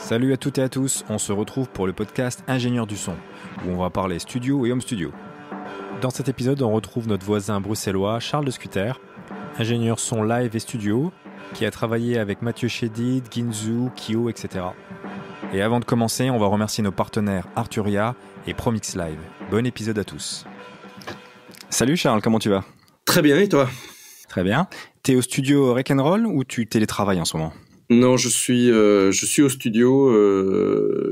Salut à toutes et à tous, on se retrouve pour le podcast Ingénieur du son, où on va parler studio et home studio. Dans cet épisode, on retrouve notre voisin bruxellois Charles de Scuter, ingénieur son live et studio, qui a travaillé avec Mathieu Chédid, Ginzu, Kyo, etc. Et avant de commencer, on va remercier nos partenaires Arturia et Promix Live. Bon épisode à tous. Salut Charles, comment tu vas ? Très bien, et toi ? Très bien. T'es au studio Rock'n'Roll ou tu télétravailles en ce moment ? Non, je suis au studio.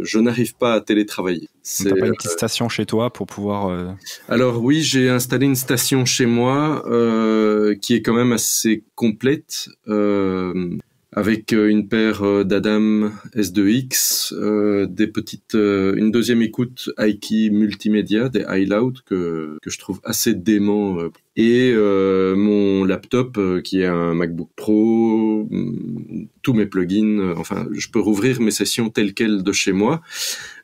Je n'arrive pas à télétravailler. T'as pas une petite station chez toi pour pouvoir... Alors oui, j'ai installé une station chez moi qui est quand même assez complète, avec une paire d'Adam S2X, une deuxième écoute Aiki multimédia, des iLoud que je trouve assez dément, et mon laptop qui est un MacBook Pro, tous mes plugins, enfin je peux rouvrir mes sessions telles quelles de chez moi.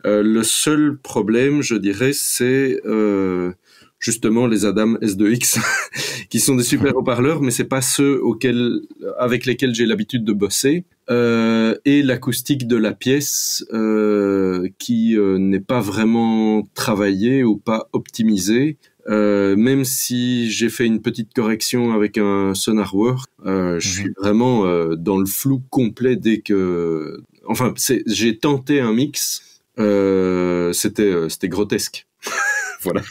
Le seul problème, je dirais, c'est justement les Adam S2X qui sont des super haut-parleurs, mais c'est pas ceux avec lesquels j'ai l'habitude de bosser, et l'acoustique de la pièce qui n'est pas vraiment travaillée ou pas optimisée. Même si j'ai fait une petite correction avec un SonarWorks, je suis vraiment dans le flou complet dès que... Enfin, j'ai tenté un mix, c'était grotesque. Voilà.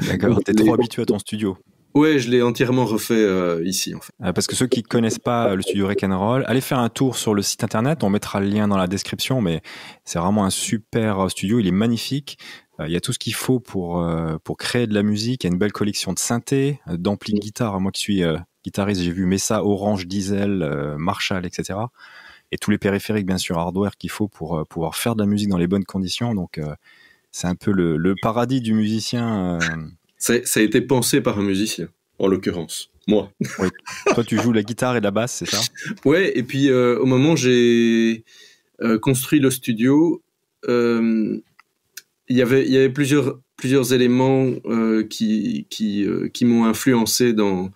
D'accord, t'es trop habitué à ton studio. Ouais, je l'ai entièrement refait ici, en fait. Parce que ceux qui connaissent pas le studio Rock'n'Roll, allez faire un tour sur le site internet, on mettra le lien dans la description, mais c'est vraiment un super studio, il est magnifique. Il y a tout ce qu'il faut pour créer de la musique, il y a une belle collection de synthés, d'amplis de guitare. Moi qui suis guitariste, j'ai vu Mesa, Orange, Diesel, Marshall, etc. Et tous les périphériques, bien sûr, hardware qu'il faut pour pouvoir faire de la musique dans les bonnes conditions. Donc, c'est un peu le paradis du musicien. Ça a été pensé par un musicien, en l'occurrence. Moi. Oui. Toi, tu joues la guitare et la basse, c'est ça ? Ouais, et puis au moment où j'ai construit le studio, il y avait plusieurs éléments qui m'ont influencé dans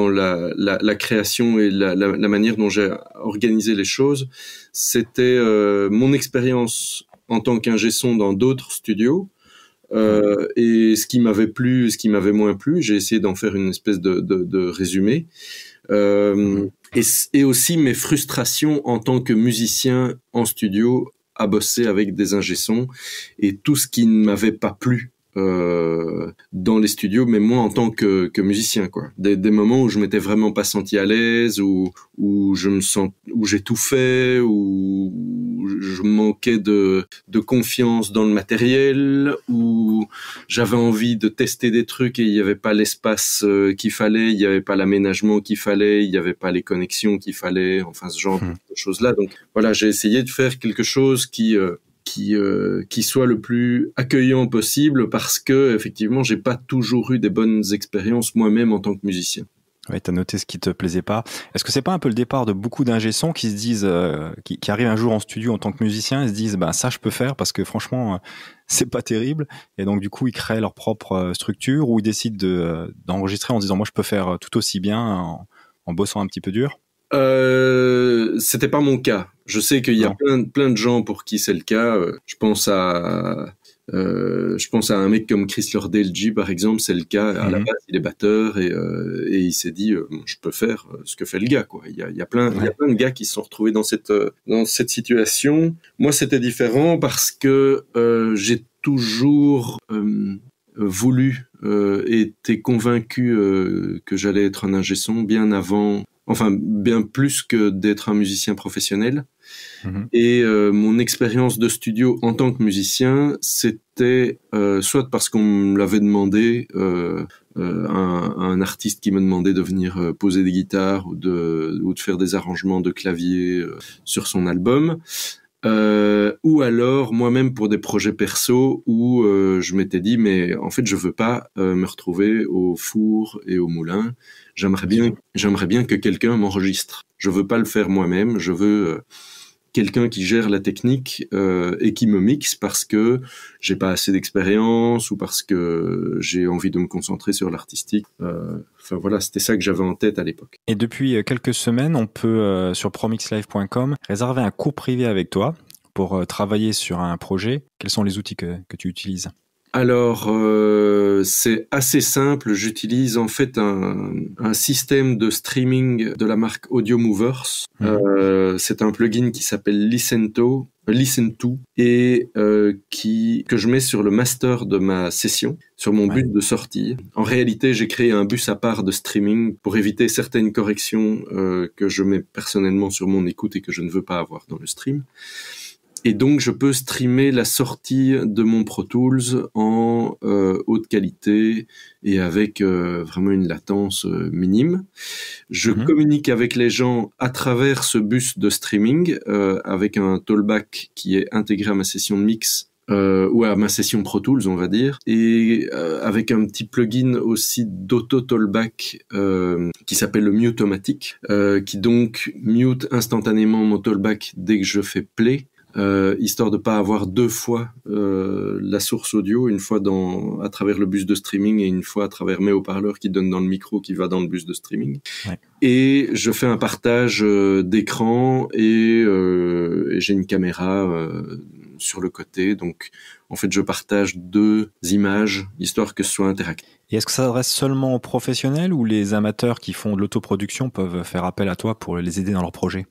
la création et la manière dont j'ai organisé les choses. C'était mon expérience en tant qu'ingé son dans d'autres studios, et ce qui m'avait plu, ce qui m'avait moins plu. J'ai essayé d'en faire une espèce de résumé, et aussi mes frustrations en tant que musicien en studio à bosser avec des ingé sons et tout ce qui ne m'avait pas plu dans les studios, mais moi en tant que musicien, quoi. Des moments où je m'étais vraiment pas senti à l'aise, où j'étouffais, où je manquais de confiance dans le matériel, où j'avais envie de tester des trucs et il y avait pas l'espace qu'il fallait, il y avait pas l'aménagement qu'il fallait, il y avait pas les connexions qu'il fallait, enfin ce genre de choses-là. Donc voilà, j'ai essayé de faire quelque chose qui soit le plus accueillant possible, parce que effectivement j'ai pas toujours eu des bonnes expériences moi-même en tant que musicien. Ouais, t'as noté ce qui te plaisait pas. Est-ce que c'est pas un peu le départ de beaucoup d'ingé sons qui se disent, qui arrivent un jour en studio en tant que musicien et se disent, ça je peux faire parce que franchement c'est pas terrible, et donc du coup ils créent leur propre structure, ou ils décident d'enregistrer en se disant moi je peux faire tout aussi bien en bossant un petit peu dur. C'était pas mon cas. Je sais qu'il y a plein de gens pour qui c'est le cas. Je pense à un mec comme Chris Lordelji, par exemple, c'est le cas. À la base, il est batteur, et il s'est dit je peux faire ce que fait le gars, quoi. Il y a plein de gars qui se sont retrouvés dans cette situation. Moi, c'était différent parce que j'ai toujours voulu et été convaincu que j'allais être un ingé son bien avant. Enfin, bien plus que d'être un musicien professionnel. Et mon expérience de studio en tant que musicien, c'était soit parce qu'on me l'avait demandé, un artiste qui me demandait de venir poser des guitares ou de faire des arrangements de clavier sur son album, ou alors moi-même pour des projets perso où je m'étais dit mais en fait je veux pas me retrouver au four et au moulin. J'aimerais bien que quelqu'un m'enregistre. Je veux pas le faire moi-même. Je veux quelqu'un qui gère la technique et qui me mixe, parce que j'ai pas assez d'expérience ou parce que j'ai envie de me concentrer sur l'artistique. Enfin voilà, c'était ça que j'avais en tête à l'époque. Et depuis quelques semaines, on peut sur promixlive.com réserver un cours privé avec toi pour travailler sur un projet, quels sont les outils que tu utilises? Alors, c'est assez simple. J'utilise en fait un système de streaming de la marque Audio Movers. C'est un plugin qui s'appelle Listen2 et que je mets sur le master de ma session, sur mon bus de sortie. En réalité, j'ai créé un bus à part de streaming pour éviter certaines corrections que je mets personnellement sur mon écoute et que je ne veux pas avoir dans le stream. Et donc, je peux streamer la sortie de mon Pro Tools en haute qualité et avec vraiment une latence minime. Je communique avec les gens à travers ce bus de streaming avec un Tollback qui est intégré à ma session de mix ou à ma session Pro Tools, on va dire, et avec un petit plugin aussi d'auto-Tollback qui s'appelle le Mute-O-Matic, qui donc mute instantanément mon Tollback dès que je fais play. Histoire de pas avoir deux fois la source audio, une fois à travers le bus de streaming et une fois à travers mes haut-parleurs qui donnent dans le micro qui va dans le bus de streaming. Ouais. Et je fais un partage d'écran et j'ai une caméra sur le côté, donc en fait je partage 2 images histoire que ce soit interactif. Et est-ce que ça s'adresse seulement aux professionnels ou les amateurs qui font de l'autoproduction peuvent faire appel à toi pour les aider dans leur projet?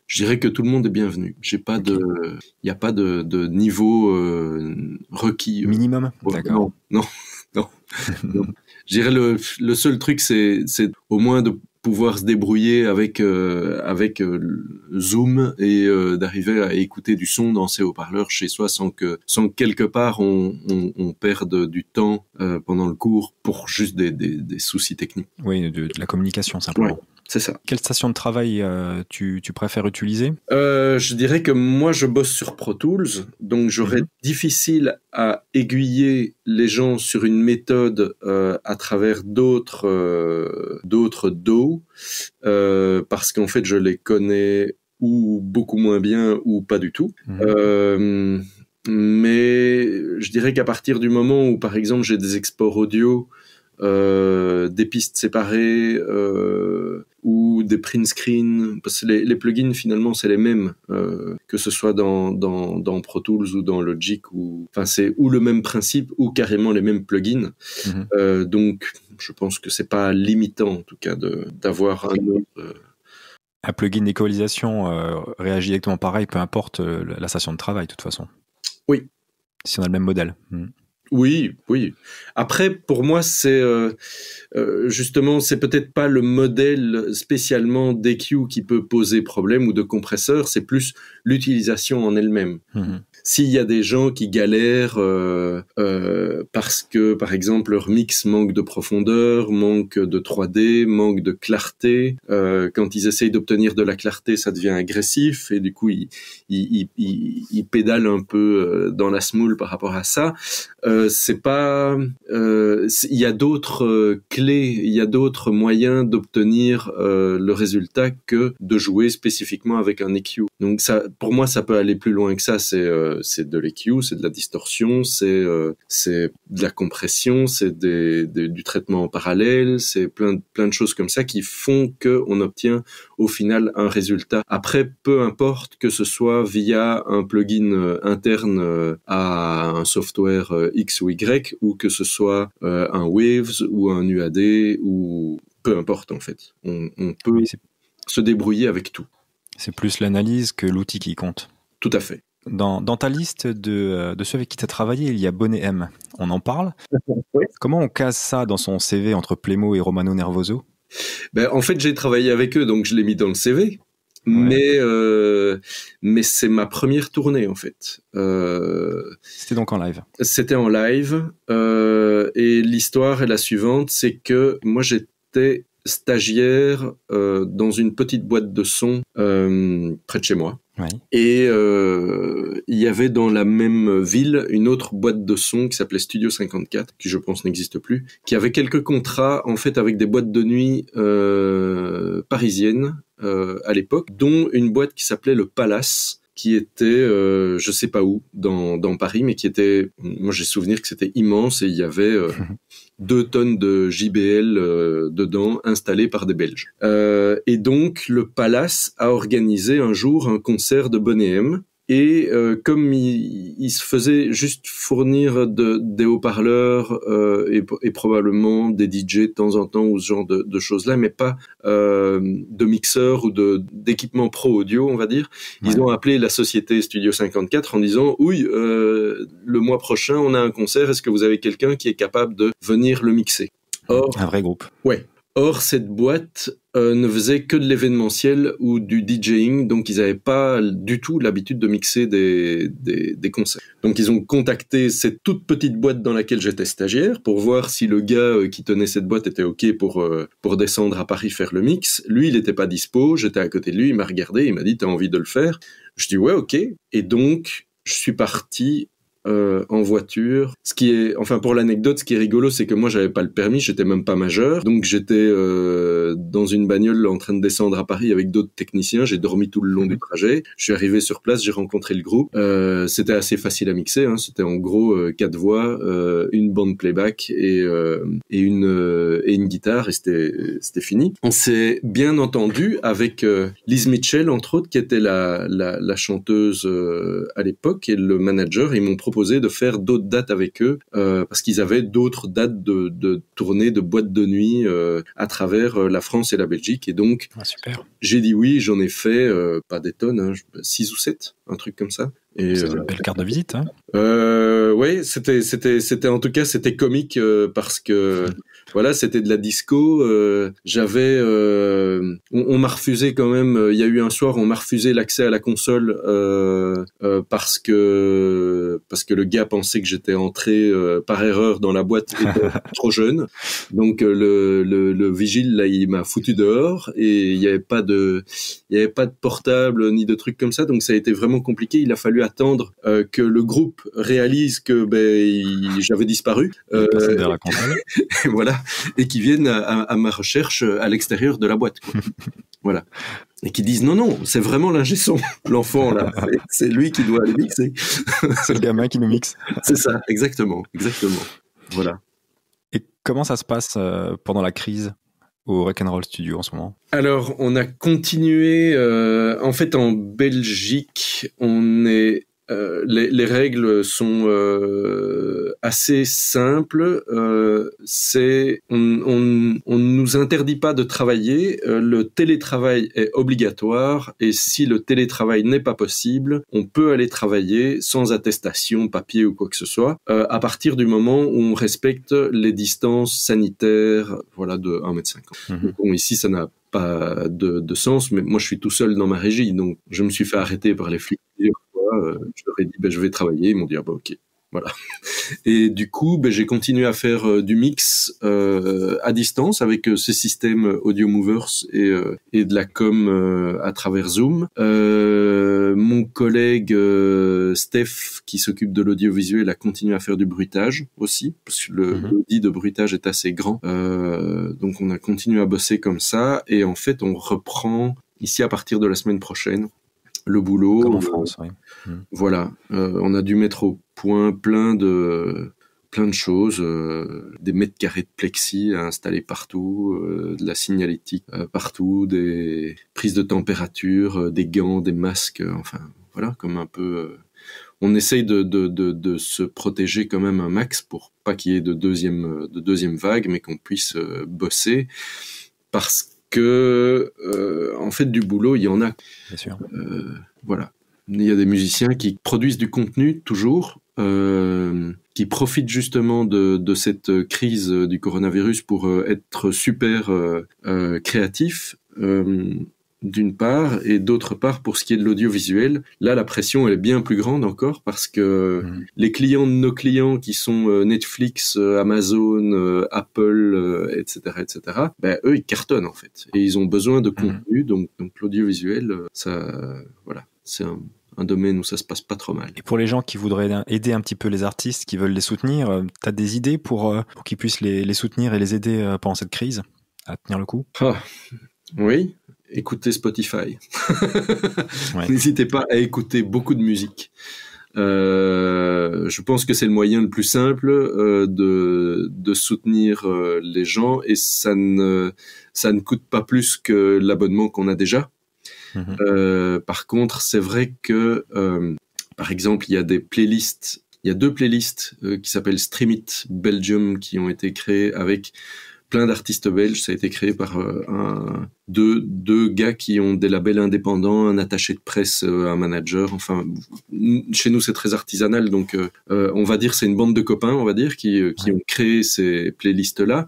Je dirais que tout le monde est bienvenu. Il n'y a pas de niveau requis. Minimum. D'accord. Non. Je dirais le seul truc, c'est au moins de pouvoir se débrouiller avec Zoom et d'arriver à écouter du son dans ses haut-parleurs chez soi sans que quelque part on perde du temps pendant le cours pour juste des soucis techniques. Oui, de la communication simplement. Ouais. C'est ça. Quelle station de travail tu préfères utiliser? Je dirais que moi, je bosse sur Pro Tools, donc j'aurais difficile à aiguiller les gens sur une méthode à travers d'autres DAW, parce qu'en fait, je les connais ou beaucoup moins bien ou pas du tout. Mais je dirais qu'à partir du moment où, par exemple, j'ai des exports audio, des pistes séparées ou des print screen, parce que les plugins finalement c'est les mêmes que ce soit dans Pro Tools ou dans Logic, c'est ou le même principe ou carrément les mêmes plugins. Donc je pense que c'est pas limitant en tout cas d'avoir un autre un plugin d'équalisation réagit exactement pareil, peu importe la station de travail de toute façon. Oui. Si on a le même modèle. Oui. Après, pour moi, c'est justement, c'est peut-être pas le modèle spécialement d'EQ qui peut poser problème ou de compresseur, c'est plus l'utilisation en elle-même. S'il y a des gens qui galèrent parce que, par exemple, leur mix manque de profondeur, manque de 3D, manque de clarté, quand ils essayent d'obtenir de la clarté, ça devient agressif et du coup, ils pédalent un peu dans la smoule par rapport à ça. C'est pas, il y a d'autres clés, il y a d'autres moyens d'obtenir le résultat que de jouer spécifiquement avec un EQ. Donc ça, pour moi, ça peut aller plus loin que ça. C'est de l'EQ, c'est de la distorsion, c'est de la compression, c'est du traitement en parallèle, c'est plein de choses comme ça qui font que on obtient au final un résultat. Après, peu importe que ce soit via un plugin interne à un software X ou Y, ou que ce soit un Waves ou un UAD, ou peu importe en fait. On peut se débrouiller avec tout. C'est plus l'analyse que l'outil qui compte. Tout à fait. Dans ta liste de ceux avec qui tu as travaillé, il y a Bonnet M. On en parle? Oui. Comment on case ça dans son CV entre Plémo et Romano Nervoso? En fait, j'ai travaillé avec eux, donc je l'ai mis dans le CV. Ouais. Mais c'est ma première tournée en fait. C'était donc en live. C'était en live et l'histoire est la suivante, c'est que moi j'étais stagiaire dans une petite boîte de son près de chez moi. Ouais. Et il y avait dans la même ville une autre boîte de son qui s'appelait Studio 54, qui je pense n'existe plus, qui avait quelques contrats en fait avec des boîtes de nuit parisiennes à l'époque, dont une boîte qui s'appelait le Palace, qui était je sais pas où dans Paris, mais qui était, moi j'ai souvenir que c'était immense et il y avait 2 tonnes de JBL dedans installées par des Belges. Et donc le Palace a organisé un jour un concert de Bonnet M Et comme il se faisait juste fournir des haut-parleurs et probablement des DJ de temps en temps ou ce genre de choses-là, mais pas de mixeurs ou d'équipements pro audio, on va dire. Ils ont appelé la société Studio 54 en disant oui, le mois prochain on a un concert, est-ce que vous avez quelqu'un qui est capable de venir le mixer? Or, un vrai groupe. Ouais. Or, cette boîte ne faisait que de l'événementiel ou du DJing, donc ils n'avaient pas du tout l'habitude de mixer des concerts. Donc ils ont contacté cette toute petite boîte dans laquelle j'étais stagiaire pour voir si le gars qui tenait cette boîte était OK pour descendre à Paris faire le mix. Lui, il n'était pas dispo, j'étais à côté de lui, il m'a regardé, il m'a dit « T'as envie de le faire ?» Je dis « Ouais, OK ». Et donc, je suis parti en voiture. Ce qui est, enfin pour l'anecdote, ce qui est rigolo, c'est que moi j'avais pas le permis, j'étais même pas majeur, donc j'étais dans une bagnole en train de descendre à Paris avec d'autres techniciens. J'ai dormi tout le long du trajet. Je suis arrivé sur place, j'ai rencontré le groupe. C'était assez facile à mixer. Hein. C'était en gros 4 voix, une bande playback et une guitare, et c'était fini. On s'est bien entendu avec Liz Mitchell entre autres, qui était la chanteuse à l'époque, et le manager. Ils m'ont proposé de faire d'autres dates avec eux parce qu'ils avaient d'autres dates de tournée de boîtes de nuit à travers la France et la Belgique, et donc super. J'ai dit oui. J'en ai fait pas des tonnes, hein, 6 ou 7, un truc comme ça. C'est une belle carte de visite, hein. Ouais, c'était en tout cas c'était comique parce que voilà, c'était de la disco. J'avais, on m'a refusé quand même. Il y a eu un soir, on m'a refusé l'accès à la console parce que le gars pensait que j'étais entré par erreur dans la boîte, était trop jeune. Donc le vigile là, il m'a foutu dehors, et il y avait pas de portable ni de trucs comme ça. Donc ça a été vraiment compliqué. Il a fallu attendre que le groupe réalise que j'avais disparu. La console. Voilà, et qui viennent à ma recherche à l'extérieur de la boîte, quoi. Voilà. Et qui disent non, c'est vraiment l'ingé son, l'enfant là, c'est lui qui doit aller mixer. C'est le gamin qui nous mixe. C'est ça, exactement. Voilà. Et comment ça se passe pendant la crise au Rock'n'Roll Studio en ce moment? Alors, on a continué. En fait, en Belgique, on est les règles sont assez simples. On nous interdit pas de travailler. Le télétravail est obligatoire, et si le télétravail n'est pas possible, on peut aller travailler sans attestation, papier ou quoi que ce soit, à partir du moment où on respecte les distances sanitaires, voilà, de 1,50 m. Bon, ici, ça n'a pas de sens, mais moi, je suis tout seul dans ma régie, donc je me suis fait arrêter par les flics. Je leur ai dit je vais travailler, ils m'ont dit ok, voilà. Et du coup j'ai continué à faire du mix à distance avec ces systèmes Audio Movers et de la com à travers Zoom. Mon collègue Steph, qui s'occupe de l'audiovisuel, a continué à faire du bruitage aussi, parce que l'audi de bruitage est assez grand, donc on a continué à bosser comme ça, et en fait on reprend ici à partir de la semaine prochaine le boulot. Comme en France, oui. Voilà, on a dû mettre au point plein de choses, des mètres carrés de plexi à installer partout, de la signalétique partout, des prises de température, des gants, des masques, enfin voilà, comme un peu. On essaye de se protéger quand même un max pour pas qu'il y ait de deuxième vague, mais qu'on puisse bosser, parce que en fait du boulot il y en a. Bien sûr. Voilà, il y a des musiciens qui produisent du contenu toujours, qui profitent justement de cette crise du coronavirus pour être super créatifs, d'une part, et d'autre part pour ce qui est de l'audiovisuel. Là, la pression elle est bien plus grande encore, parce que les clients de nos clients, qui sont Netflix, Amazon, Apple, etc., eux ils cartonnent en fait, et ils ont besoin de contenu, donc l'audiovisuel, ça, voilà, c'est un domaine où ça se passe pas trop mal. Et pour les gens qui voudraient aider un petit peu les artistes, qui veulent les soutenir, t'as des idées pour qu'ils puissent les soutenir et les aider pendant cette crise à tenir le coup? Oui. Écoutez Spotify. Ouais. N'hésitez pas à écouter beaucoup de musique. Je pense que c'est le moyen le plus simple de soutenir les gens, et ça ne coûte pas plus que l'abonnement qu'on a déjà. Par contre, c'est vrai que, par exemple, il y a des playlists. Il y a 2 playlists qui s'appellent Stream It Belgium qui ont été créées avec plein d'artistes belges. Ça a été créé par deux gars qui ont des labels indépendants, un attaché de presse, un manager. Enfin, chez nous, c'est très artisanal, donc on va dire c'est une bande de copains, on va dire, qui ont créé ces playlists-là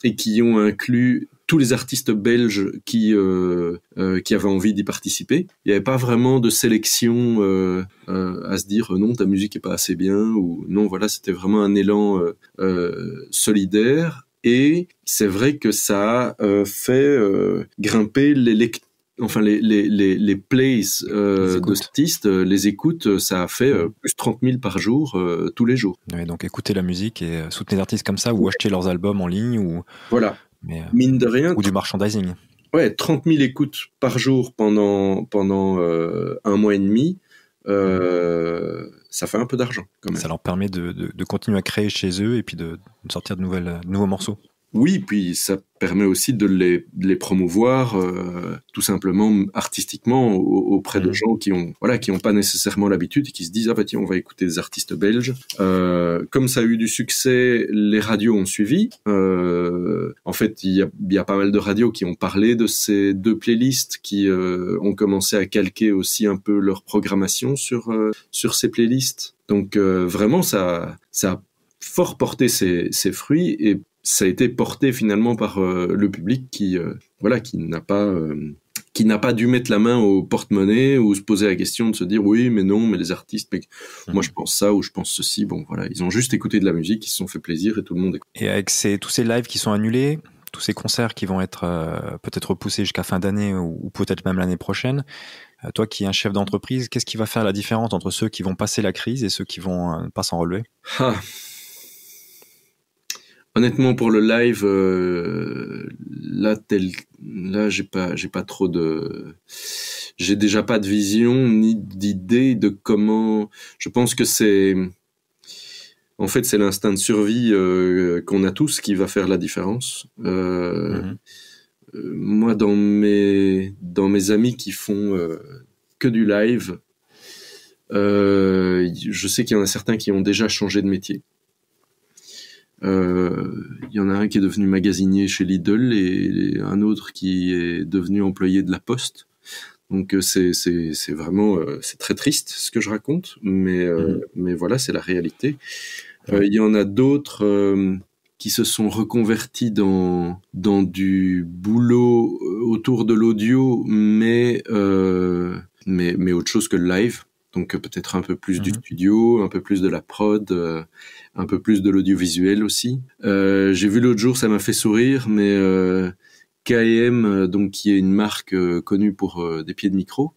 et qui ont inclus tous les artistes belges qui avaient envie d'y participer. Il n'y avait pas vraiment de sélection à se dire non, ta musique est pas assez bien, ou non, voilà, c'était vraiment un élan solidaire. Et c'est vrai que ça a fait grimper les plays d'artistes, les écoutes, ça a fait plus 30 000 par jour, tous les jours. Ouais, donc écoutez la musique et soutenez les artistes comme ça, ou achetez leurs albums en ligne, ou... Voilà. Mine de rien. Ou du merchandising. Ouais, 30 000 écoutes par jour pendant 1 mois et demi, ça fait un peu d'argent quand même. Ça leur permet de continuer à créer chez eux et puis de sortir de nouveaux morceaux. Oui, puis ça permet aussi de les promouvoir tout simplement artistiquement auprès de gens qui ont pas nécessairement l'habitude et qui se disent ah bah tiens, on va écouter des artistes belges. Comme ça a eu du succès, les radios ont suivi. En fait, il y a pas mal de radios qui ont parlé de ces 2 playlists, qui ont commencé à calquer aussi un peu leur programmation sur ces playlists. Donc vraiment ça a fort porté ses fruits, et ça a été porté finalement par le public qui n'a pas dû mettre la main au porte-monnaie ou se poser la question de se dire oui mais non, mais les artistes, mais moi je pense ça ou je pense ceci. Bon voilà, ils ont juste écouté de la musique, ils se sont fait plaisir et tout le monde écoute. Et avec tous ces lives qui sont annulés, tous ces concerts qui vont être peut-être repoussés jusqu'à fin d'année ou peut-être même l'année prochaine, toi qui es un chef d'entreprise, qu'est-ce qui va faire la différence entre ceux qui vont passer la crise et ceux qui vont pas s'en relever? Honnêtement, pour le live, là, j'ai déjà pas de vision ni d'idée de comment. Je pense que c'est l'instinct de survie qu'on a tous qui va faire la différence. Moi, dans mes amis qui font que du live, je sais qu'il y en a certains qui ont déjà changé de métier. Il y en a un qui est devenu magasinier chez Lidl et un autre qui est devenu employé de la Poste. Donc c'est vraiment c'est très triste ce que je raconte, mais voilà, c'est la réalité. Il y en a d'autres qui se sont reconvertis dans du boulot autour de l'audio, mais autre chose que le live. Donc peut-être un peu plus du studio, un peu plus de la prod, un peu plus de l'audiovisuel aussi. J'ai vu l'autre jour, ça m'a fait sourire, mais K&M, donc qui est une marque connue pour des pieds de micro,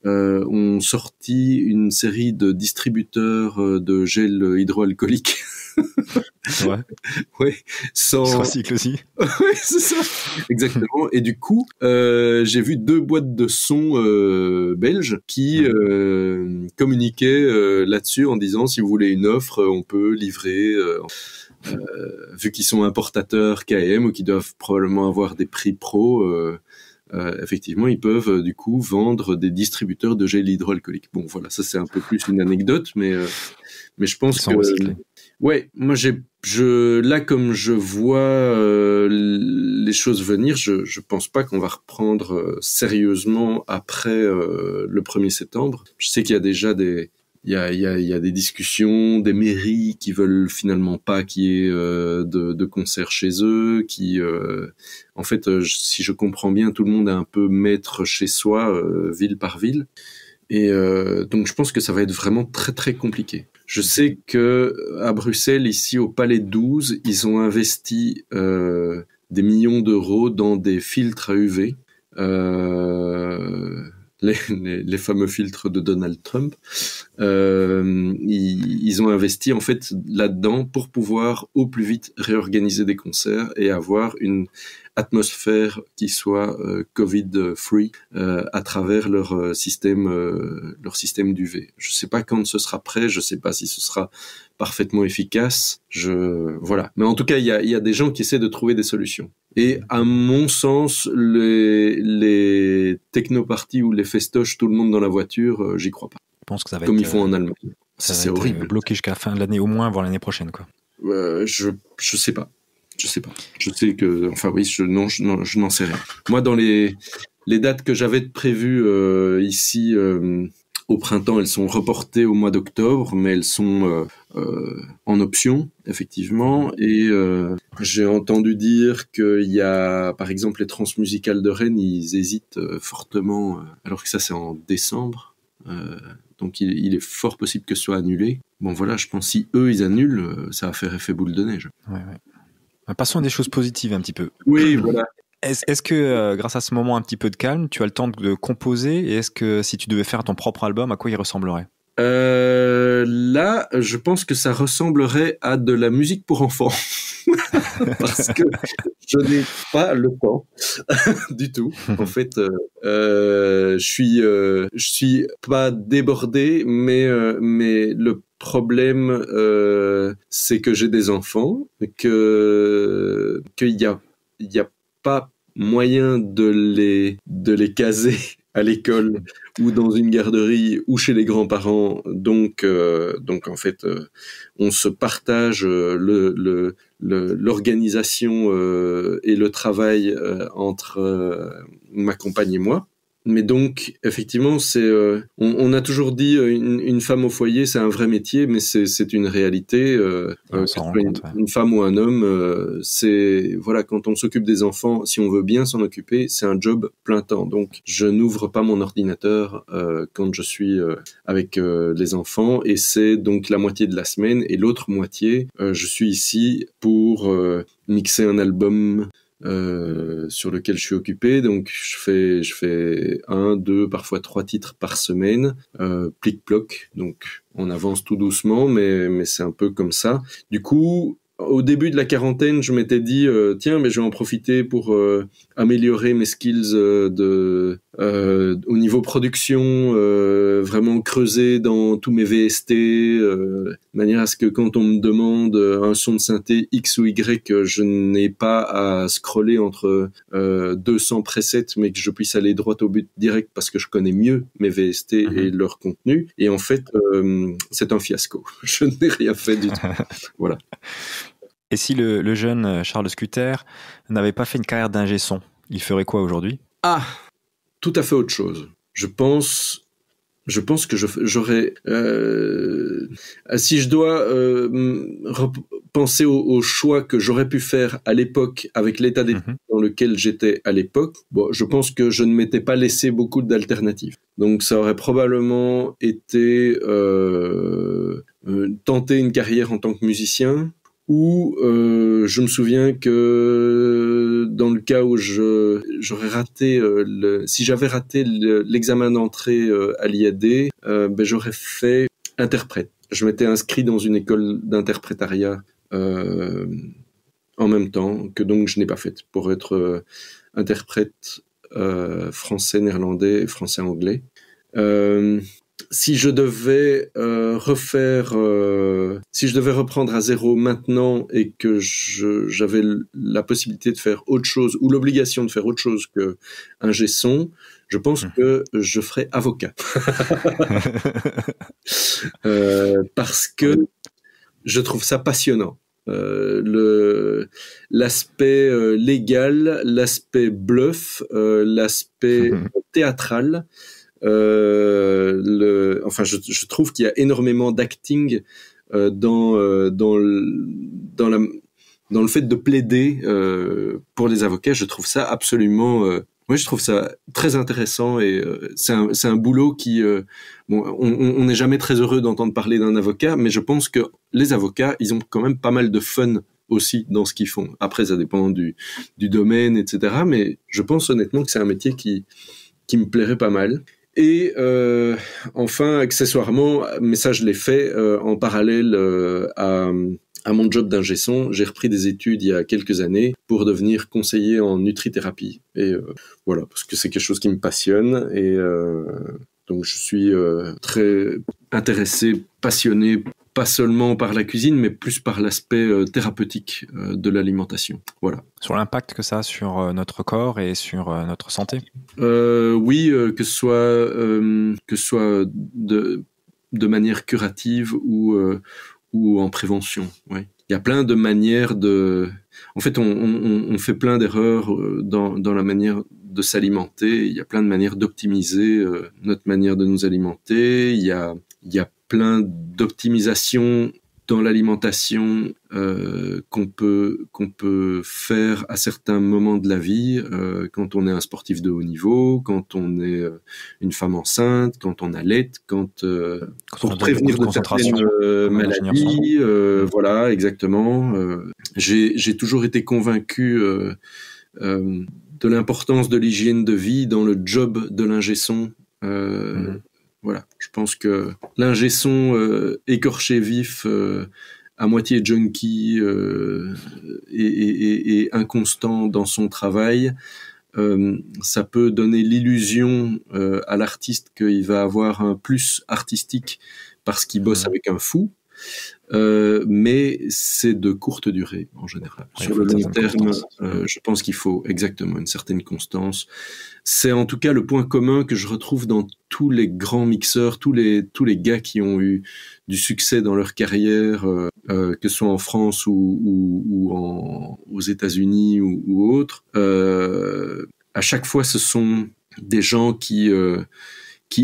ont sorti une série de distributeurs de gel hydroalcoolique. Ouais, sans... Ils se recyclent aussi. Ouais, c'est ça, exactement. Et du coup, j'ai vu 2 boîtes de son belges qui communiquaient là-dessus en disant si vous voulez une offre, on peut livrer. Vu qu'ils sont importateurs K&M ou qu'ils doivent probablement avoir des prix pro, effectivement, ils peuvent du coup vendre des distributeurs de gel hydroalcoolique. Bon, voilà, ça c'est un peu plus une anecdote, mais je pense que ouais, moi là comme je vois les choses venir, je pense pas qu'on va reprendre sérieusement après le 1er septembre. Je sais qu'il y a déjà il y a des discussions, des mairies qui veulent finalement pas qu'il y ait de concerts chez eux, qui en fait si je comprends bien, tout le monde est un peu maître chez soi, ville par ville. Et donc je pense que ça va être vraiment très très compliqué. Je sais que à Bruxelles, ici au Palais 12, ils ont investi des millions d'euros dans des filtres à UV. Les fameux filtres de Donald Trump, ils ont investi en fait là-dedans pour pouvoir au plus vite réorganiser des concerts et avoir atmosphère qui soit Covid-free à travers leur système d'UV. Je sais pas quand ce sera prêt, je sais pas si ce sera parfaitement efficace. Voilà. Mais en tout cas, il y a des gens qui essaient de trouver des solutions. Et à mon sens, les technoparties ou les festoches, tout le monde dans la voiture, j'y crois pas. Je pense que ça va comme être, ils font en Allemagne. C'est horrible. Bloqué jusqu'à la fin de l'année au moins, voire l'année prochaine, quoi. Je sais pas. Je sais que, je n'en sais rien. Moi, dans les dates que j'avais prévues ici au printemps, elles sont reportées au mois d'octobre, mais elles sont en option, effectivement. Et j'ai entendu dire qu'il y a, par exemple, les Transmusicales de Rennes, ils hésitent fortement, alors que ça, c'est en décembre. Donc il est fort possible que ce soit annulé. Bon voilà, je pense si eux ils annulent, ça va faire effet boule de neige. Ouais. Passons à des choses positives un petit peu. Oui, voilà. Est-ce que grâce à ce moment un petit peu de calme, tu as le temps de composer, et est-ce que si tu devais faire ton propre album, à quoi il ressemblerait ? Là, je pense que ça ressemblerait à de la musique pour enfants. Parce que je n'ai pas le temps du tout. En fait, je suis pas débordé, mais le problème, c'est que j'ai des enfants, qu'il y a pas moyen de les caser à l'école ou dans une garderie ou chez les grands-parents. Donc en fait, on se partage l'organisation et le travail entre ma compagne et moi. Mais donc, effectivement, on a toujours dit une femme au foyer, c'est un vrai métier, mais c'est une réalité. Une femme ou un homme, voilà, quand on s'occupe des enfants, si on veut bien s'en occuper, c'est un job plein temps. Donc, je n'ouvre pas mon ordinateur quand je suis avec les enfants, et c'est donc la moitié de la semaine, et l'autre moitié, je suis ici pour mixer un album sur lequel je suis occupé. Donc je fais 1, 2, parfois 3 titres par semaine, plic-ploc. Donc on avance tout doucement, mais c'est un peu comme ça. Du coup, au début de la quarantaine, je m'étais dit tiens, mais je vais en profiter pour améliorer mes skills au niveau production, vraiment creuser dans tous mes VST, de manière à ce que quand on me demande un son de synthé X ou Y, je n'ai pas à scroller entre 200 presets, mais que je puisse aller droit au but direct parce que je connais mieux mes VST et leur contenu. Et en fait, c'est un fiasco. Je n'ai rien fait du tout. Voilà. Et si le jeune Charles Scuter n'avait pas fait une carrière d'ingé son, il ferait quoi aujourd'hui ? Ah, tout à fait autre chose. Je pense que j'aurais... si je dois penser au choix que j'aurais pu faire à l'époque, avec l'état d'esprit dans lequel j'étais à l'époque, je pense que je ne m'étais pas laissé beaucoup d'alternatives. Donc ça aurait probablement été tenter une carrière en tant que musicien, ou je me souviens que dans le cas où j'aurais raté si j'avais raté l'examen d'entrée à l'IAD, j'aurais fait interprète. Je m'étais inscrit dans une école d'interprétariat en même temps, que donc je n'ai pas faite, pour être interprète français, néerlandais, français, anglais. Si je devais si je devais reprendre à zéro maintenant, et que j'avais la possibilité de faire autre chose, ou l'obligation de faire autre chose que ingé son, je pense que je ferais avocat. Parce que je trouve ça passionnant. L'aspect légal, l'aspect bluff, l'aspect théâtral. Je trouve qu'il y a énormément d'acting dans le fait de plaider pour les avocats. Je trouve ça absolument... je trouve ça très intéressant, et c'est un boulot qui... on n'est jamais très heureux d'entendre parler d'un avocat, mais je pense que les avocats, ils ont quand même pas mal de fun aussi dans ce qu'ils font. Après, ça dépend du domaine, etc. Mais je pense honnêtement que c'est un métier qui me plairait pas mal. Et enfin, accessoirement, mais ça je l'ai fait en parallèle à mon job d'ingé son, j'ai repris des études il y a quelques années pour devenir conseiller en nutrithérapie. Et voilà, parce que c'est quelque chose qui me passionne. Et donc je suis très intéressé, passionné, pas seulement par la cuisine, mais plus par l'aspect thérapeutique de l'alimentation. Voilà. Sur l'impact que ça a sur notre corps et sur notre santé. Oui, que ce soit de manière curative ou en prévention. Ouais. Il y a plein de manières de. En fait, on fait plein d'erreurs dans la manière de s'alimenter. Il y a plein de manières d'optimiser notre manière de nous alimenter. Il y a plein d'optimisations dans l'alimentation qu'on peut faire à certains moments de la vie, quand on est un sportif de haut niveau, quand on est une femme enceinte, quand on allait, pour prévenir de certaines maladies. Voilà, exactement. J'ai toujours été convaincu de l'importance de l'hygiène de vie dans le job de l'ingé son. Voilà, je pense que l'ingé son écorché vif, à moitié junkie et inconstant dans son travail, ça peut donner l'illusion à l'artiste qu'il va avoir un plus artistique parce qu'il bosse avec un fou. Mais c'est de courte durée en général. Sur le long terme, je pense qu'il faut exactement une certaine constance. C'est en tout cas le point commun que je retrouve dans tous les grands mixeurs, tous les gars qui ont eu du succès dans leur carrière, que ce soit en France ou aux États-Unis ou autres. À chaque fois, ce sont des gens qui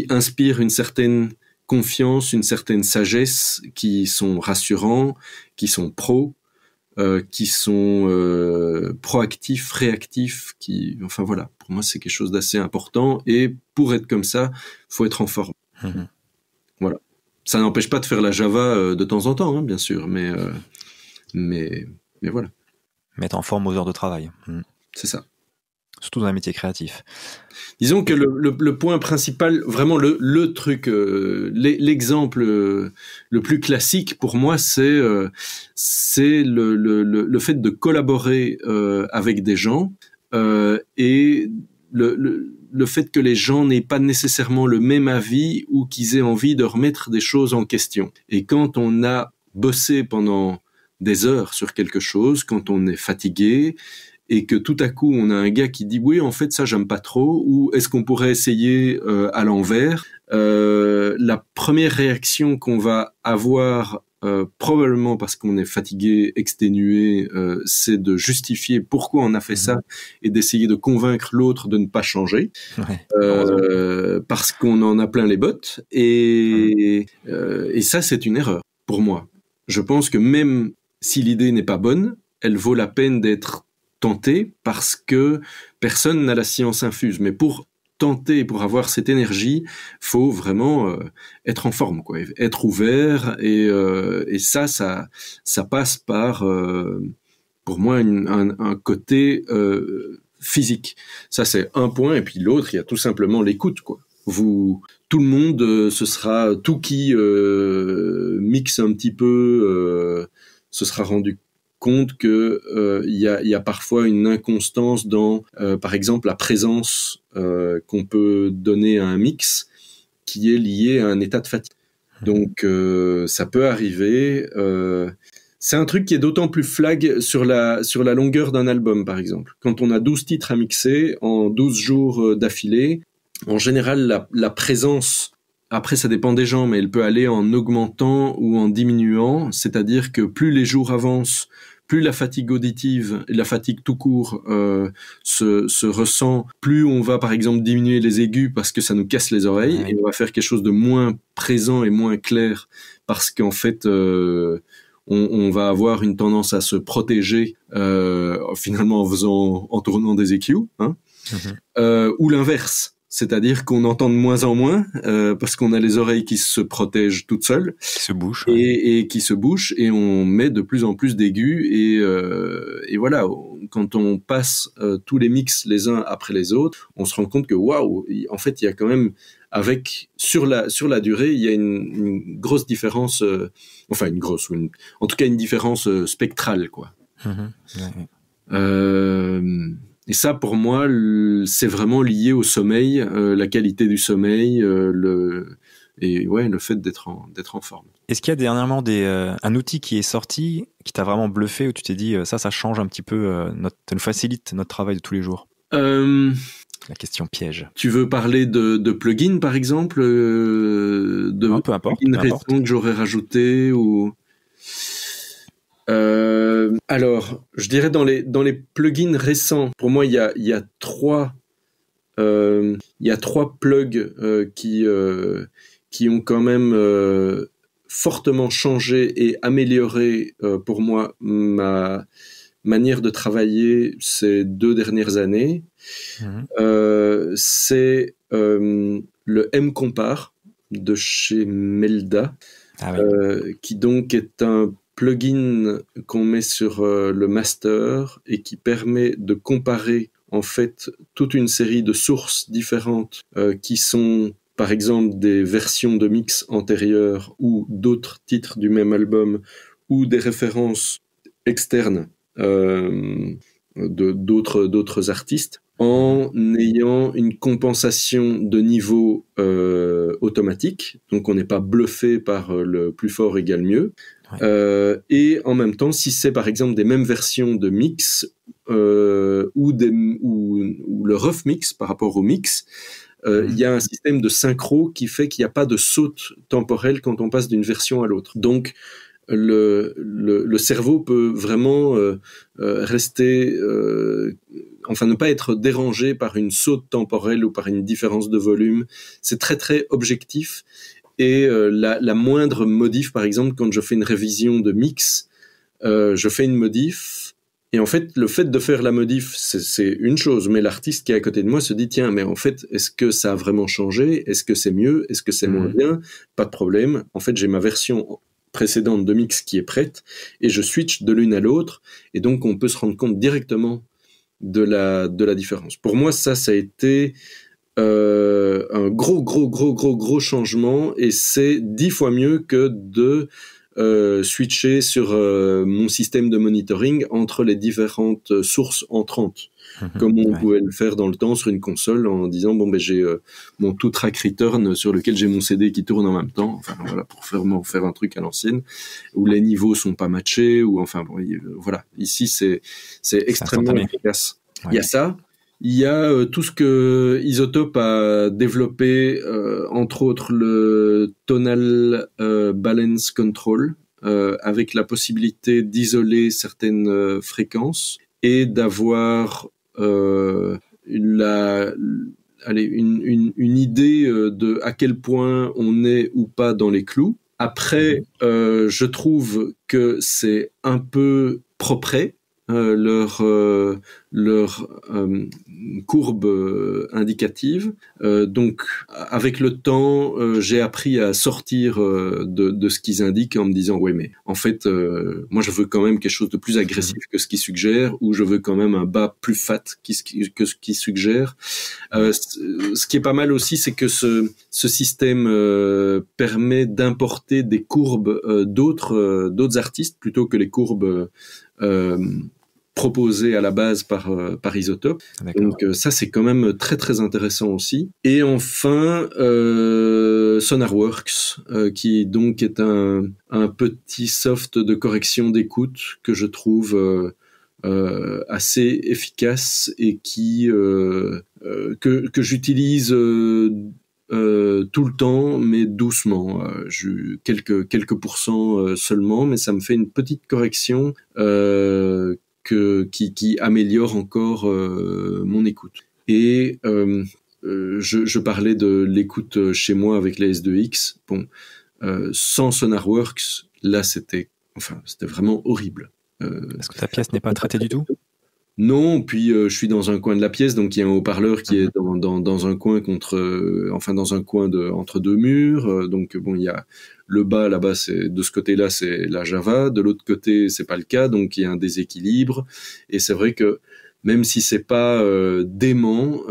inspirent une certaine confiance, une certaine sagesse, qui sont rassurants, qui sont qui sont proactifs, réactifs, enfin voilà, pour moi c'est quelque chose d'assez important, et pour être comme ça, faut être en forme. Voilà. Ça n'empêche pas de faire la Java de temps en temps, hein, bien sûr, mais voilà. Mettre en forme aux heures de travail. C'est ça. Surtout dans un métier créatif. Disons que le point principal, vraiment le truc, l'exemple le plus classique pour moi, c'est le fait de collaborer avec des gens et le fait que les gens n'aient pas nécessairement le même avis ou qu'ils aient envie de remettre des choses en question. Et quand on a bossé pendant des heures sur quelque chose, quand on est fatigué, et que tout à coup on a un gars qui dit oui en fait ça j'aime pas trop, ou est-ce qu'on pourrait essayer à l'envers, la première réaction qu'on va avoir, probablement parce qu'on est fatigué, exténué, c'est de justifier pourquoi on a fait ça et d'essayer de convaincre l'autre de ne pas changer, parce qu'on en a plein les bottes, et ça c'est une erreur pour moi. Je pense que même si l'idée n'est pas bonne, elle vaut la peine d'être tenter, parce que personne n'a la science infuse. Mais pour tenter, pour avoir cette énergie, faut vraiment être en forme, quoi, être ouvert, et ça passe par, pour moi, un côté physique. Ça c'est un point, et puis l'autre, il y a tout simplement l'écoute, quoi. Tout le monde, ce sera tout qui mixe un petit peu, se sera rendu compte que il y a parfois une inconstance dans, par exemple, la présence qu'on peut donner à un mix qui est liée à un état de fatigue. Donc ça peut arriver. C'est un truc qui est d'autant plus flag sur la longueur d'un album, par exemple. Quand on a 12 titres à mixer en 12 jours d'affilée, en général la présence, après ça dépend des gens, mais elle peut aller en augmentant ou en diminuant, c'est-à-dire que plus les jours avancent, plus la fatigue auditive et la fatigue tout court se ressent, plus on va par exemple diminuer les aigus parce que ça nous casse les oreilles, et on va faire quelque chose de moins présent et moins clair parce qu'en fait on va avoir une tendance à se protéger finalement en tournant des EQ, hein. Ou l'inverse. c'est-à-dire qu'on entend de moins en moins parce qu'on a les oreilles qui se protègent toutes seules, qui se bouchent, et qui se bouchent, et on met de plus en plus d'aigus, et voilà, quand on passe tous les mix les uns après les autres, on se rend compte que waouh, en fait il y a quand même sur la durée, il y a une grosse différence, en tout cas une différence spectrale, quoi. Et ça, pour moi, c'est vraiment lié au sommeil, la qualité du sommeil, le fait d'être en forme. Est-ce qu'il y a dernièrement un outil qui est sorti, qui t'a vraiment bluffé, où tu t'es dit ça change un petit peu, ça nous facilite notre travail de tous les jours? La question piège. Tu veux parler de plugins, par exemple, non, peu importe, plugins récents que j'aurais rajouté, ou alors, je dirais dans les plugins récents, pour moi, il y a trois plugs qui ont quand même fortement changé et amélioré pour moi ma manière de travailler ces 2 dernières années. C'est le M-Compare de chez Melda, qui donc est un plugin qu'on met sur le master et qui permet de comparer en fait toute une série de sources différentes qui sont par exemple des versions de mix antérieures ou d'autres titres du même album ou des références externes d'autres artistes, en ayant une compensation de niveau automatique, donc on n'est pas bluffé par le plus fort égale mieux. Et en même temps, si c'est par exemple des mêmes versions de mix ou le rough mix par rapport au mix, il y a un système de synchro qui fait qu'il n'y a pas de saute temporelle quand on passe d'une version à l'autre. Donc le cerveau peut vraiment rester, ne pas être dérangé par une saute temporelle ou par une différence de volume. C'est très très objectif. Et la moindre modif, par exemple, quand je fais une révision de mix, je fais une modif, et en fait, le fait de faire la modif, c'est une chose, mais l'artiste qui est à côté de moi se dit, tiens, mais en fait, est-ce que ça a vraiment changé? Est-ce que c'est mieux? Est-ce que c'est moins bien? Pas de problème. En fait, j'ai ma version précédente de mix qui est prête, et je switch de l'une à l'autre, et donc on peut se rendre compte directement de la différence. Pour moi, ça a été un gros changement, et c'est 10 fois mieux que de switcher sur mon système de monitoring entre les différentes sources entrantes, comme on pouvait le faire dans le temps sur une console en disant j'ai mon tout track return sur lequel j'ai mon CD qui tourne en même temps, enfin voilà, pour faire un truc à l'ancienne où les niveaux sont pas matchés, ou voilà, ici c'est extrêmement efficace. Il y a ça. Il y a tout ce que Isotope a développé, entre autres le Tonal Balance Control, avec la possibilité d'isoler certaines fréquences et d'avoir une idée de à quel point on est ou pas dans les clous. Après, je trouve que c'est un peu propre. Leur courbe indicative. Donc, avec le temps, j'ai appris à sortir de ce qu'ils indiquent en me disant, ouais, mais en fait, moi, je veux quand même quelque chose de plus agressif que ce qu'ils suggèrent, ou je veux quand même un bas plus fat que ce qu'ils suggèrent. Ce qui est pas mal aussi, c'est que ce système permet d'importer des courbes d'autres artistes plutôt que les courbes proposé à la base par Isotope. Donc ça, c'est quand même très très intéressant aussi. Et enfin, Sonarworks, qui donc est un petit soft de correction d'écoute que je trouve assez efficace, et que j'utilise tout le temps, mais doucement, quelques pourcents seulement, mais ça me fait une petite correction qui améliore encore mon écoute. Et je parlais de l'écoute chez moi avec les S2X. Sans Sonarworks, là c'était vraiment horrible. Est-ce que ta pièce n'est pas traitée du tout? Non, puis je suis dans un coin de la pièce, donc il y a un haut-parleur qui est dans un coin dans un coin entre deux murs. Donc bon, il y a le bas là-bas, c'est de ce côté-là, c'est la Java, de l'autre côté, c'est pas le cas, donc il y a un déséquilibre. Et c'est vrai que même si c'est pas dément,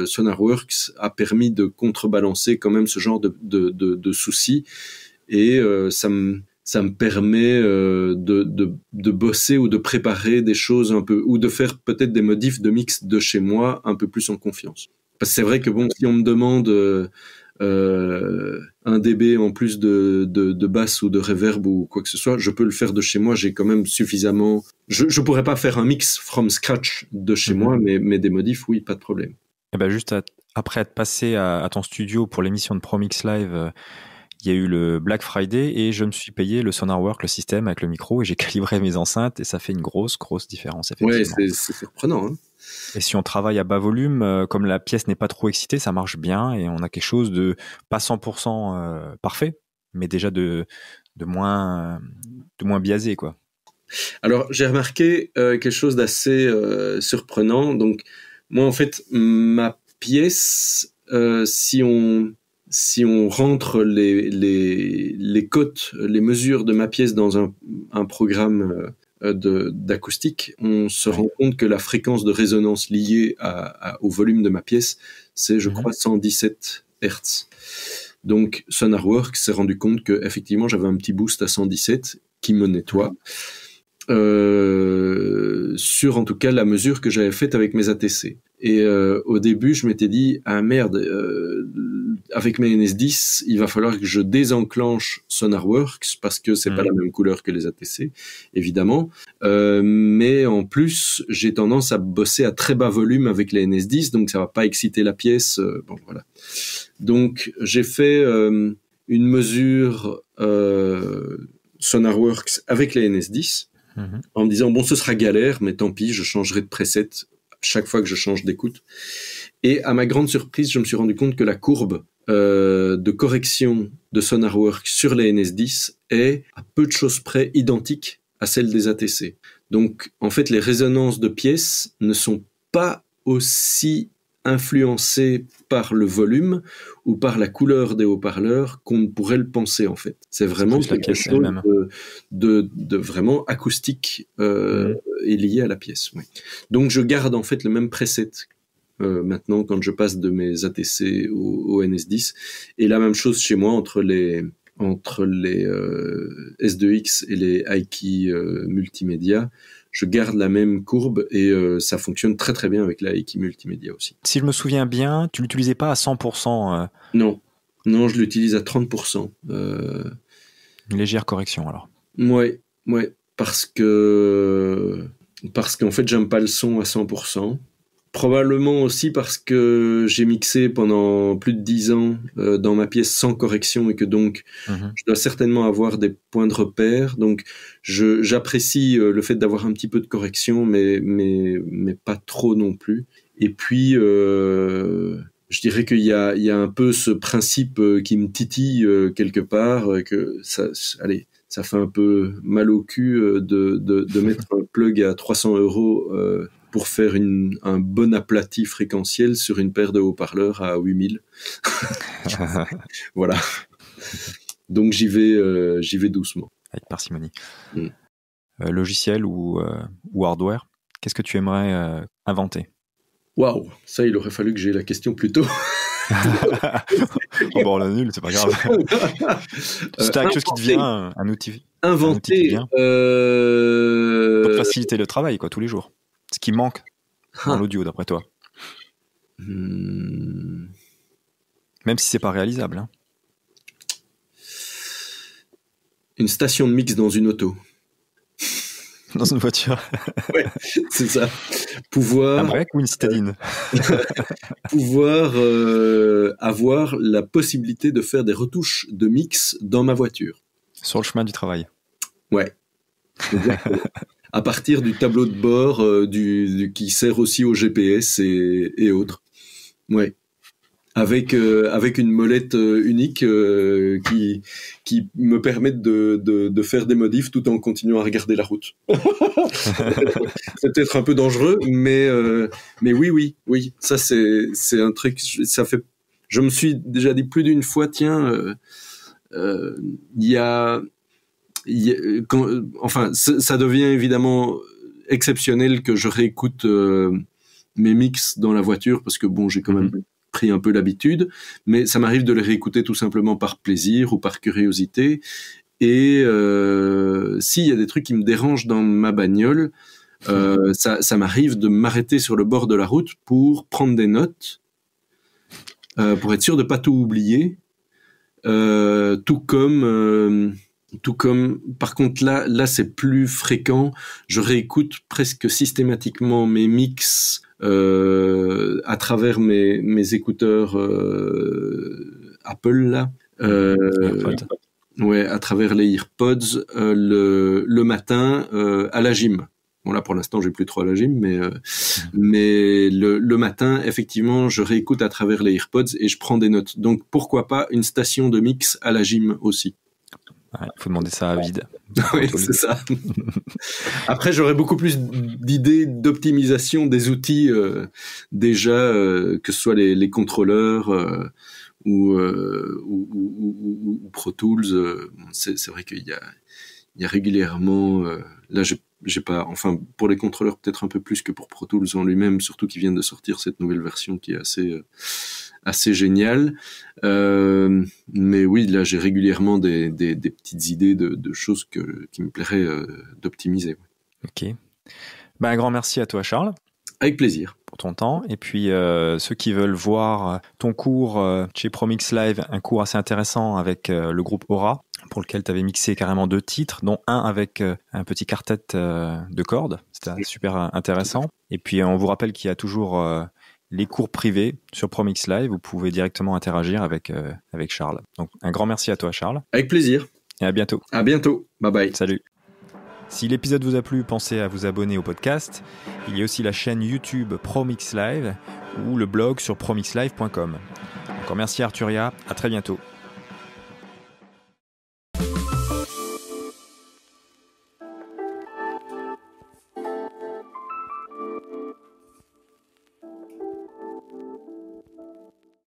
SonarWorks a permis de contrebalancer quand même ce genre de soucis. Et ça me permet de bosser ou de préparer des choses un peu, ou de faire peut-être des modifs de mix de chez moi un peu plus en confiance. Parce que c'est vrai que bon, si on me demande 1 dB en plus de basse ou de reverb ou quoi que ce soit, je peux le faire de chez moi. J'ai quand même suffisamment. Je pourrais pas faire un mix from scratch de chez moi, mais des modifs, oui, pas de problème. Et ben juste après être passé à ton studio pour l'émission de ProMix Live, il y a eu le Black Friday et je me suis payé le SonarWorks, le système avec le micro, et j'ai calibré mes enceintes et ça fait une grosse différence. Ouais, c'est surprenant. Hein. Et si on travaille à bas volume, comme la pièce n'est pas trop excitée, ça marche bien et on a quelque chose de pas 100% parfait, mais déjà de moins biaisé, quoi. Alors j'ai remarqué quelque chose d'assez surprenant. Donc moi en fait ma pièce, si on rentre les cotes, les mesures de ma pièce dans un programme d'acoustique, on se rend compte que la fréquence de résonance liée au volume de ma pièce, c'est, je crois, 117 Hz. Donc, SonarWorks s'est rendu compte que effectivement, j'avais un petit boost à 117 qui me nettoie. Sur en tout cas la mesure que j'avais faite avec mes ATC. Et au début, je m'étais dit ah merde, avec mes NS10, il va falloir que je désenclenche SonarWorks parce que c'est pas la même couleur que les ATC, évidemment. Mais en plus, j'ai tendance à bosser à très bas volume avec les NS10, donc ça va pas exciter la pièce. Bon voilà. Donc j'ai fait une mesure SonarWorks avec les NS10. En me disant bon ce sera galère mais tant pis, je changerai de preset chaque fois que je change d'écoute. Et à ma grande surprise, je me suis rendu compte que la courbe de correction de SonarWorks sur les NS10 est à peu de choses près identique à celle des ATC. Donc en fait les résonances de pièces ne sont pas aussi influencé par le volume ou par la couleur des haut-parleurs qu'on ne pourrait le penser en fait. C'est vraiment quelque chose de vraiment acoustique et lié à la pièce. Oui. Donc je garde en fait le même preset maintenant quand je passe de mes ATC au NS10 et la même chose chez moi entre les S2X et les Aiki multimédia. Je garde la même courbe et ça fonctionne très très bien avec la Aiki multimédia aussi. Si je me souviens bien, tu l'utilisais pas à 100%. Non, je l'utilise à 30%. Une légère correction alors. Ouais, parce qu'en fait j'aime pas le son à 100%. Probablement aussi parce que j'ai mixé pendant plus de 10 ans dans ma pièce sans correction et que donc je dois certainement avoir des points de repère. Donc j'apprécie le fait d'avoir un petit peu de correction, mais pas trop non plus. Et puis je dirais qu'il y a un peu ce principe qui me titille quelque part, que ça fait un peu mal au cul de mettre un plug à 300 € pour faire un bon aplati fréquentiel sur une paire de haut-parleurs à 8000. Voilà. Donc j'y vais doucement. Avec parcimonie. Logiciel ou hardware, qu'est-ce que tu aimerais inventer? Waouh, ça il aurait fallu que j'aie la question plus tôt. Bon, on annule, c'est pas grave. C'est quelque chose qui devient un outil. Inventer. Pour faciliter le travail, quoi, tous les jours. Ce qui manque dans l'audio, d'après toi. Même si c'est pas réalisable. Hein. Une station de mix dans une auto. Dans une voiture. Ouais, c'est ça. Pouvoir. Un break ou une citadine. Pouvoir avoir la possibilité de faire des retouches de mix dans ma voiture. Sur le chemin du travail. Ouais. À partir du tableau de bord qui sert aussi au GPS et autres. Ouais. avec une molette unique qui me permettent de faire des modifs tout en continuant à regarder la route. C'est peut-être un peu dangereux, mais oui, ça c'est un truc. Ça fait. Je me suis déjà dit plus d'une fois, tiens, ça devient évidemment exceptionnel que je réécoute mes mix dans la voiture parce que bon, j'ai quand même pris un peu l'habitude, mais ça m'arrive de les réécouter tout simplement par plaisir ou par curiosité. Et s'il y a des trucs qui me dérangent dans ma bagnole, ça m'arrive de m'arrêter sur le bord de la route pour prendre des notes, pour être sûr de pas tout oublier. Tout comme, par contre là c'est plus fréquent. Je réécoute presque systématiquement mes mix à travers mes écouteurs Apple là. Ouais, à travers les AirPods le matin à la gym. Bon là pour l'instant j'ai plus trop à la gym, mais le matin effectivement je réécoute à travers les AirPods et je prends des notes. Donc pourquoi pas une station de mix à la gym aussi. Il faut demander ça à vide. Oui, c'est ça. Après, j'aurais beaucoup plus d'idées d'optimisation des outils déjà, que ce soit les contrôleurs ou Pro Tools. C'est vrai qu'il y a régulièrement. Là, j'ai pas. Enfin, pour les contrôleurs, peut-être un peu plus que pour Pro Tools en lui-même, surtout qu'ils viennent de sortir cette nouvelle version qui est assez génial. Mais oui, là, j'ai régulièrement des petites idées de choses qui me plairait d'optimiser. Ok. Un grand merci à toi, Charles. Avec plaisir. Pour ton temps. Et puis, ceux qui veulent voir ton cours chez ProMix Live, un cours assez intéressant avec le groupe Aura, pour lequel tu avais mixé carrément 2 titres, dont un avec un petit quartet de cordes. C'était super intéressant. Et puis, on vous rappelle qu'il y a toujours les cours privés sur ProMix Live. Vous pouvez directement interagir avec Charles. Donc, un grand merci à toi, Charles. Avec plaisir. Et à bientôt. À bientôt. Bye bye. Salut. Si l'épisode vous a plu, pensez à vous abonner au podcast. Il y a aussi la chaîne YouTube ProMix Live ou le blog sur promixlive.com. Encore merci Arturia, à très bientôt.